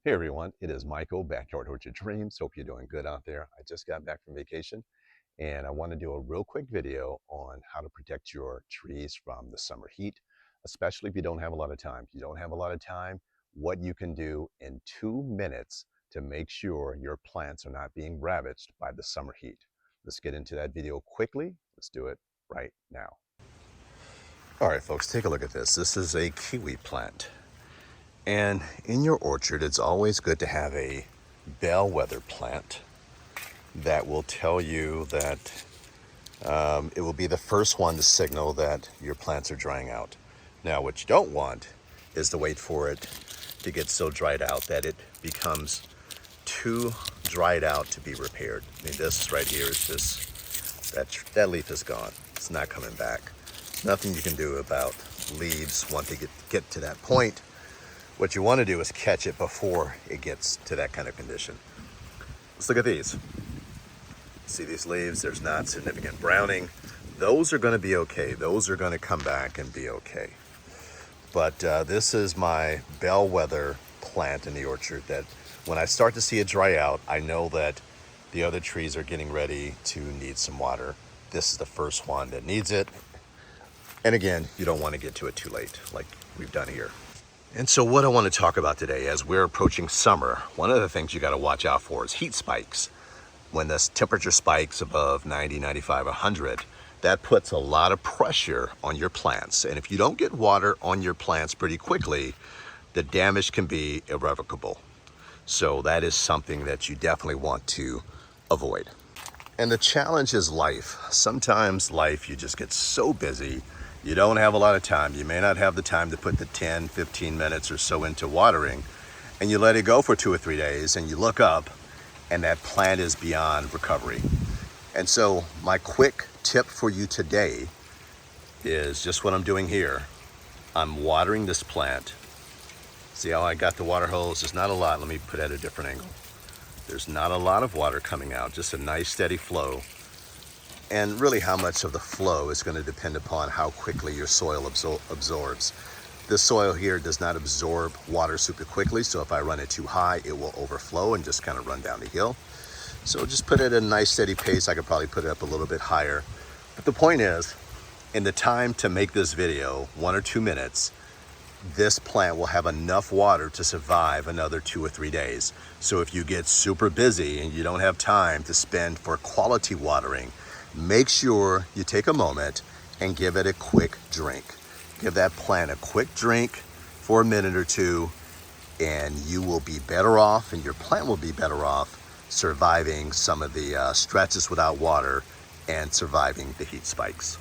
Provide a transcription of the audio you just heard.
Hey everyone, it is Michael, Backyard Orchard Dreams. Hope you're doing good out there. I just got back from vacation and I want to do a real quick video on how to protect your trees from the summer heat, especially if you don't have a lot of time. If you don't have a lot of time, what you can do in 2 minutes to make sure your plants are not being ravaged by the summer heat. Let's get into that video quickly. Let's do it right now. All right, folks, take a look at this. This is a kiwi plant. And in your orchard, it's always good to have a bellwether plant that will tell you that it will be the first one to signal that your plants are drying out. Now, what you don't want is to wait for it to get so dried out that it becomes too dried out to be repaired. I mean, this right here is just, that leaf is gone. It's not coming back. There's nothing you can do about leaves once they get to that point. What you want to do is catch it before it gets to that kind of condition. Let's look at these. See these leaves? There's not significant browning. Those are going to be okay. Those are going to come back and be okay. But this is my bellwether plant in the orchard that when I start to see it dry out, I know that the other trees are getting ready to need some water. This is the first one that needs it. And again, you don't want to get to it too late like we've done here. And so what I want to talk about today, as we're approaching summer, one of the things you got to watch out for is heat spikes. When this temperature spikes above 90, 95, 100, that puts a lot of pressure on your plants. And if you don't get water on your plants pretty quickly, the damage can be irrevocable. So that is something that you definitely want to avoid. And the challenge is life. Sometimes life, you just get so busy. You don't have a lot of time. You may not have the time to put the 10, 15 minutes or so into watering, and you let it go for 2 or 3 days, and you look up, and that plant is beyond recovery. And so my quick tip for you today is just what I'm doing here. I'm watering this plant. See how I got the water hose? There's not a lot. Let me put it at a different angle. There's not a lot of water coming out, just a nice steady flow. And really how much of the flow is going to depend upon how quickly your soil absorbs. This soil here does not absorb water super quickly, so if I run it too high, it will overflow and just kind of run down the hill. So just put it at a nice steady pace. I could probably put it up a little bit higher. But the point is, in the time to make this video, 1 or 2 minutes, this plant will have enough water to survive another 2 or 3 days. So if you get super busy and you don't have time to spend for quality watering, make sure you take a moment and give it a quick drink. Give that plant a quick drink for a minute or two, and you will be better off, and your plant will be better off surviving some of the stretches without water and surviving the heat spikes.